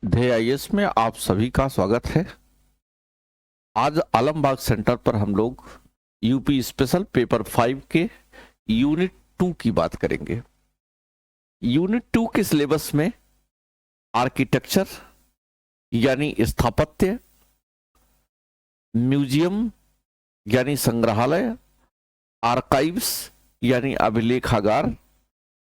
ध्येय आईएएस में आप सभी का स्वागत है। आज आलमबाग सेंटर पर हम लोग यूपी स्पेशल पेपर 5 के यूनिट 2 की बात करेंगे। यूनिट 2 के सिलेबस में आर्किटेक्चर यानी स्थापत्य, म्यूजियम यानी संग्रहालय, आर्काइव्स यानी अभिलेखागार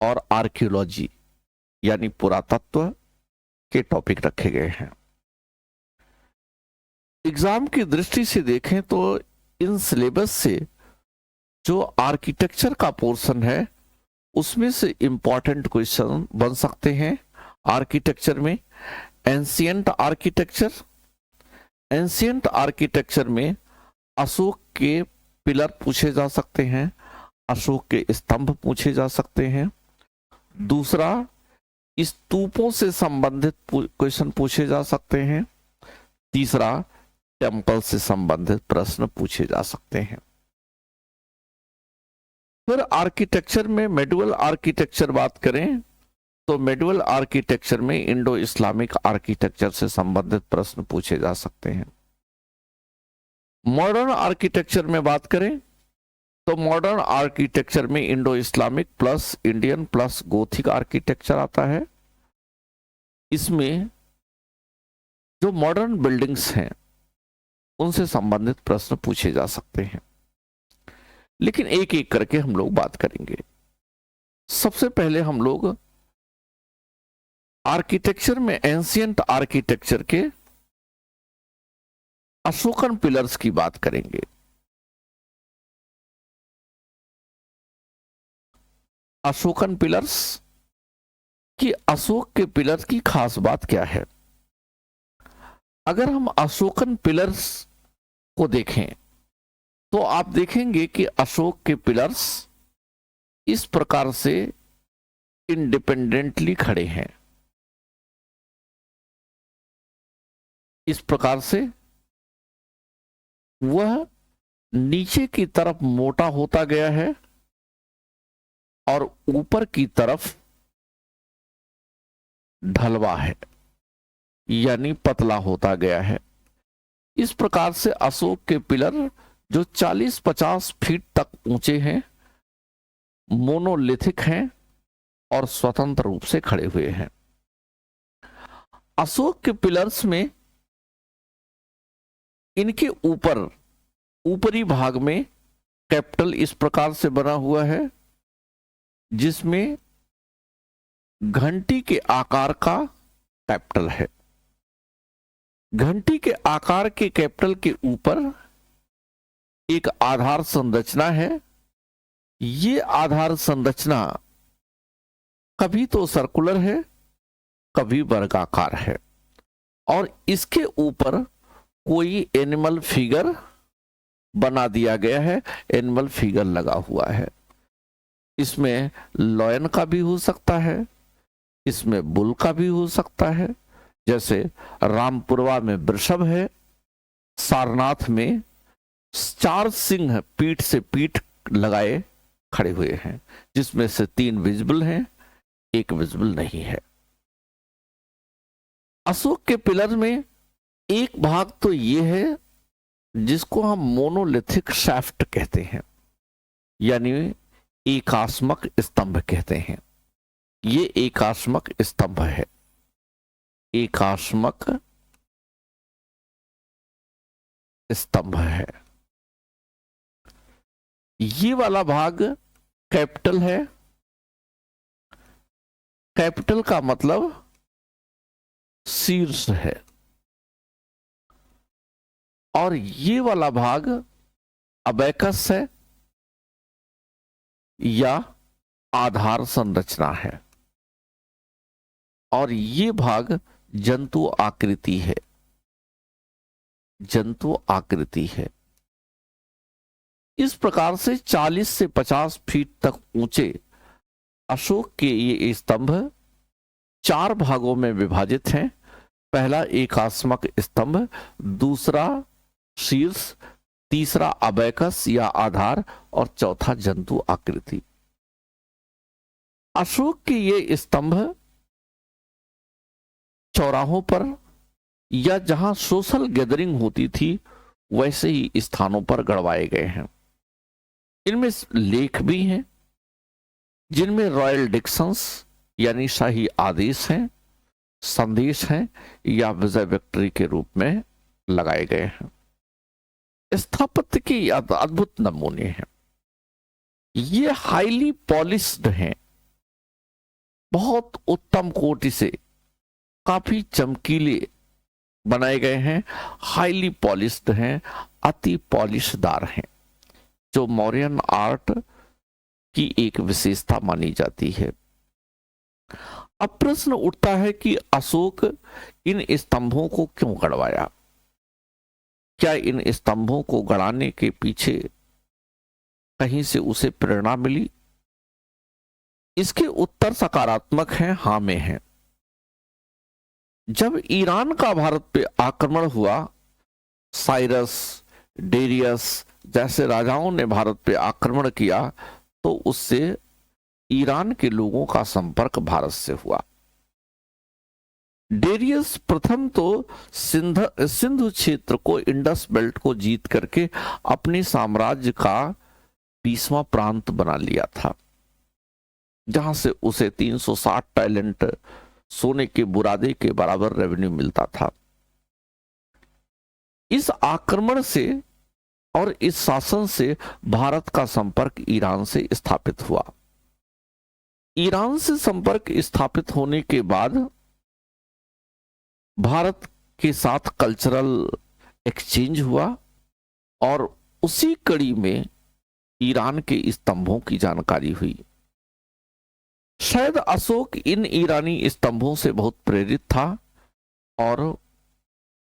और आर्कियोलॉजी यानी पुरातत्व के टॉपिक रखे गए हैं। एग्जाम की दृष्टि से देखें तो इन सिलेबस से जो आर्किटेक्चर का पोर्शन है उसमें से इंपॉर्टेंट क्वेश्चन बन सकते हैं। आर्किटेक्चर में एंशियंट आर्किटेक्चर में अशोक के पिलर पूछे जा सकते हैं, अशोक के स्तंभ पूछे जा सकते हैं। दूसरा, स्तूपों से संबंधित क्वेश्चन पूछे जा सकते हैं। तीसरा, टेम्पल से संबंधित प्रश्न पूछे जा सकते हैं। फिर आर्किटेक्चर में मेडुअल आर्किटेक्चर बात करें तो मेडुअल आर्किटेक्चर में इंडो इस्लामिक आर्किटेक्चर से संबंधित प्रश्न पूछे जा सकते हैं। मॉडर्न आर्किटेक्चर में बात करें तो मॉडर्न आर्किटेक्चर में Indo Islamic plus Indian plus Gothic architecture आता है। इसमें जो मॉडर्न बिल्डिंग्स हैं उनसे संबंधित प्रश्न पूछे जा सकते हैं, लेकिन एक एक करके हम लोग बात करेंगे। सबसे पहले हम लोग आर्किटेक्चर में एंशियंट आर्किटेक्चर के अशोकन पिलर्स की बात करेंगे। अशोकन पिलर्स कि अशोक के पिलर की खास बात क्या है। अगर हम अशोकन पिलर्स को देखें तो आप देखेंगे कि अशोक के पिलर्स इस प्रकार से इंडिपेंडेंटली खड़े हैं। इस प्रकार से वह नीचे की तरफ मोटा होता गया है और ऊपर की तरफ ढलवा है यानी पतला होता गया है। इस प्रकार से अशोक के पिलर जो 40-50 फीट तक ऊंचे हैं, मोनोलिथिक हैं और स्वतंत्र रूप से खड़े हुए हैं। अशोक के पिलर्स में इनके ऊपरी भाग में कैपिटल इस प्रकार से बना हुआ है जिसमें घंटी के आकार का कैपिटल है। घंटी के आकार के कैपिटल के ऊपर एक आधार संरचना है। ये आधार संरचना कभी तो सर्कुलर है, कभी वर्गाकार है और इसके ऊपर कोई एनिमल फिगर बना दिया गया है, एनिमल फिगर लगा हुआ है। इसमें लॉयन का भी हो सकता है, इसमें बुल का भी हो सकता है। जैसे रामपुरवा में वृषभ है, सारनाथ में 4 सिंह पीठ से पीठ लगाए खड़े हुए हैं, जिसमें से 3 विजिबल हैं, 1 विजिबल नहीं है। अशोक के पिलर में एक भाग तो ये है जिसको हम मोनोलिथिक शाफ्ट कहते हैं, यानी एकास्मक स्तंभ कहते हैं। ये एकास्मक स्तंभ है, एकास्मक स्तंभ है। ये वाला भाग कैपिटल है। कैपिटल का मतलब शीर्ष है और ये वाला भाग अबैकस है या आधार संरचना है और ये भाग जंतु आकृति है, जंतु आकृति है। इस प्रकार से 40 से 50 फीट तक ऊंचे अशोक के ये स्तंभ 4 भागों में विभाजित हैं। पहला एकास्मक स्तंभ, दूसरा शीर्ष, तीसरा अबैकस या आधार और चौथा जंतु आकृति। अशोक के ये स्तंभ चौराहों पर या जहां सोशल गैदरिंग होती थी वैसे ही स्थानों पर गड़वाए गए हैं। इनमें लेख भी हैं जिनमें रॉयल डिक्शंस यानी शाही आदेश हैं, संदेश हैं या विजय विक्ट्री के रूप में लगाए गए हैं। स्थापत्य के अद्भुत नमूने हैं। ये हाईली पॉलिश्ड हैं, बहुत उत्तम कोटि से काफी चमकीले बनाए गए हैं, हाईली पॉलिश्ड हैं, अति पॉलिशदार हैं, जो मौर्यन आर्ट की एक विशेषता मानी जाती है। अब प्रश्न उठता है कि अशोक इन स्तंभों को क्यों गड़वाया? क्या इन स्तंभों को गड़ाने के पीछे कहीं से उसे प्रेरणा मिली? इसके उत्तर सकारात्मक हैं, हां में हैं। जब ईरान का भारत पे आक्रमण हुआ, साइरस, डेरियस जैसे राजाओं ने भारत पे आक्रमण किया, तो उससे ईरान के लोगों का संपर्क भारत से हुआ। डेरियस प्रथम तो सिंधु क्षेत्र को, इंडस बेल्ट को जीत करके अपने साम्राज्य का 20वां प्रांत बना लिया था, जहां से उसे 360 टैलेंट सोने के बुरादे के बराबर रेवेन्यू मिलता था। इस आक्रमण से और इस शासन से भारत का संपर्क ईरान से स्थापित हुआ। ईरान से संपर्क स्थापित होने के बाद भारत के साथ कल्चरल एक्सचेंज हुआ और उसी कड़ी में ईरान के स्तंभों की जानकारी हुई। शायद अशोक इन ईरानी स्तंभों से बहुत प्रेरित था और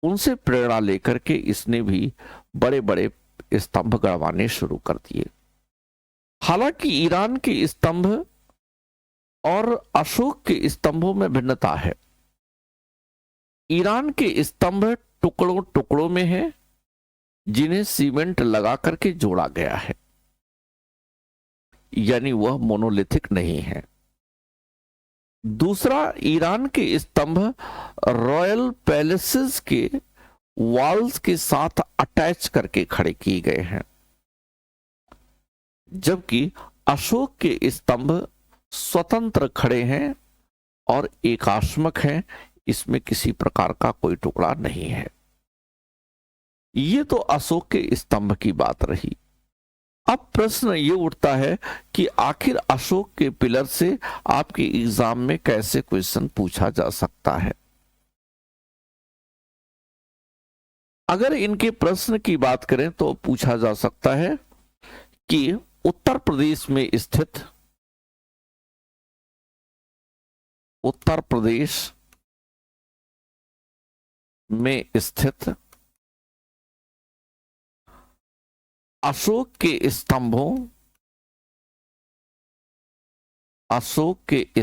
उनसे प्रेरणा लेकर के इसने भी बड़े बड़े स्तंभ गड़वाने शुरू कर दिए। हालांकि ईरान के स्तंभ और अशोक के स्तंभों में भिन्नता है। ईरान के स्तंभ टुकड़ों टुकड़ों में हैं, जिन्हें सीमेंट लगा करके जोड़ा गया है, यानी वह मोनोलिथिक नहीं है। दूसरा, ईरान के स्तंभ रॉयल पैलेसेस के वॉल्स के साथ अटैच करके खड़े किए गए हैं, जबकि अशोक के स्तंभ स्वतंत्र खड़े हैं और एकात्मक हैं, इसमें किसी प्रकार का कोई टुकड़ा नहीं है। ये तो अशोक के स्तंभ की बात रही। अब प्रश्न ये उठता है कि आखिर अशोक के पिलर से आपके एग्जाम में कैसे क्वेश्चन पूछा जा सकता है? अगर इनके प्रश्न की बात करें तो पूछा जा सकता है कि उत्तर प्रदेश में स्थित अशोक के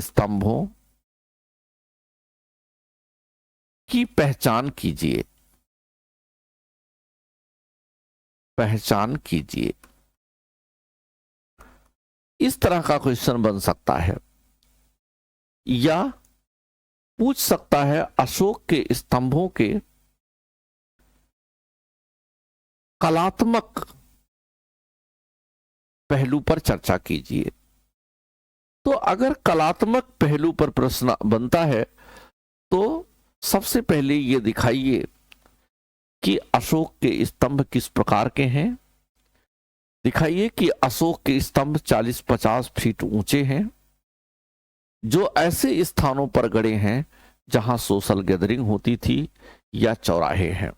स्तंभों की पहचान कीजिए। इस तरह का क्वेश्चन बन सकता है, या पूछ सकता है अशोक के स्तंभों के कलात्मक पहलू पर चर्चा कीजिए। तो अगर कलात्मक पहलू पर प्रश्न बनता है तो सबसे पहले ये दिखाइए कि अशोक के स्तंभ किस प्रकार के हैं। दिखाइए कि अशोक के स्तंभ 40-50 फीट ऊंचे हैं, जो ऐसे स्थानों पर गड़े हैं जहां सोशल गैदरिंग होती थी या चौराहे हैं।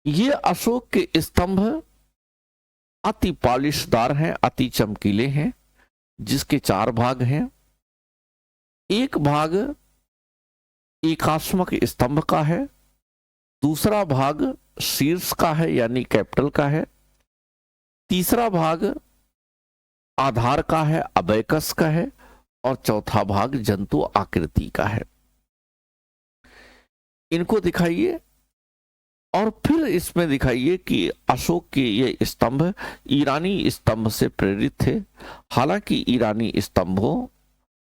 ये अशोक के स्तंभ अति पॉलिशदार हैं, अति चमकीले हैं, जिसके 4 भाग हैं। एक भाग एकात्मक स्तंभ का है, दूसरा भाग शीर्ष का है यानी कैपिटल का है, तीसरा भाग आधार का है, अबैकस का है, और चौथा भाग जंतु आकृति का है। इनको दिखाइए और फिर इसमें दिखाइए कि अशोक के ये स्तंभ ईरानी स्तंभ से प्रेरित थे। हालांकि ईरानी स्तंभों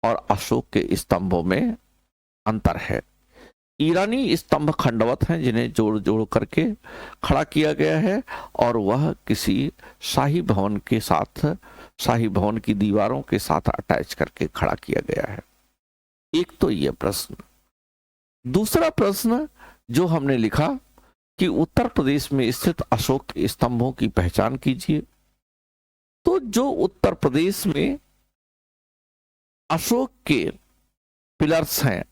और अशोक के स्तंभों में अंतर है। ईरानी स्तंभ खंडवत हैं जिन्हें जोड़ जोड़ करके खड़ा किया गया है, और वह किसी शाही भवन के साथ, शाही भवन की दीवारों के साथ अटैच करके खड़ा किया गया है। एक तो यह प्रश्न। दूसरा प्रश्न जो हमने लिखा कि उत्तर प्रदेश में स्थित अशोक के स्तंभों की पहचान कीजिए। तो जो उत्तर प्रदेश में अशोक के पिलर्स हैं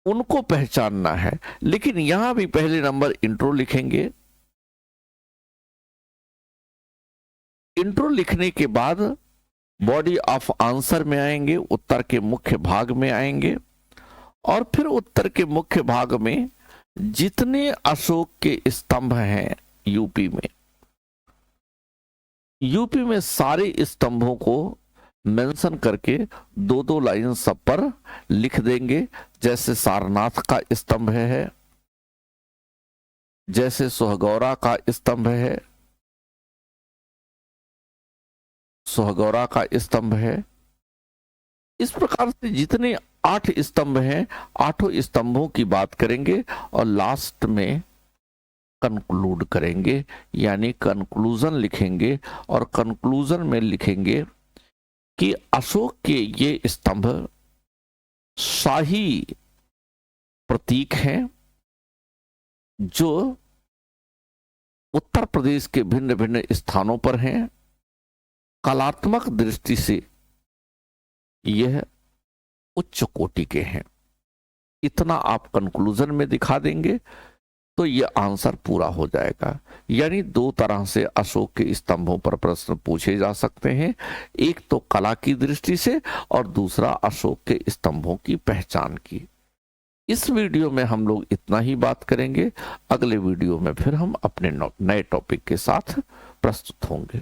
उनको पहचानना है, लेकिन यहां भी पहले नंबर इंट्रो लिखेंगे। इंट्रो लिखने के बाद बॉडी ऑफ आंसर में आएंगे, उत्तर के मुख्य भाग में आएंगे, और फिर उत्तर के मुख्य भाग में जितने अशोक के स्तंभ हैं यूपी में सारे स्तंभों को मेंशन करके दो दो लाइन सब पर लिख देंगे। जैसे सारनाथ का स्तंभ है, जैसे सोहगौरा का स्तंभ है, सोहगौरा का स्तंभ है। इस प्रकार से जितने 8 स्तंभ हैं, 8 स्तंभों की बात करेंगे और लास्ट में कंक्लूड करेंगे, यानी कंक्लूजन लिखेंगे। और कंक्लूजन में लिखेंगे कि अशोक के ये स्तंभ शाही प्रतीक हैं जो उत्तर प्रदेश के भिन्न भिन्न स्थानों पर हैं। कलात्मक दृष्टि से यह उच्च कोटि के हैं। इतना आप कंक्लूजन में दिखा देंगे तो यह आंसर पूरा हो जाएगा। यानी 2 तरह से अशोक के स्तंभों पर प्रश्न पूछे जा सकते हैं, एक तो कला की दृष्टि से और दूसरा अशोक के स्तंभों की पहचान की। इस वीडियो में हम लोग इतना ही बात करेंगे। अगले वीडियो में फिर हम अपने नए टॉपिक के साथ प्रस्तुत होंगे।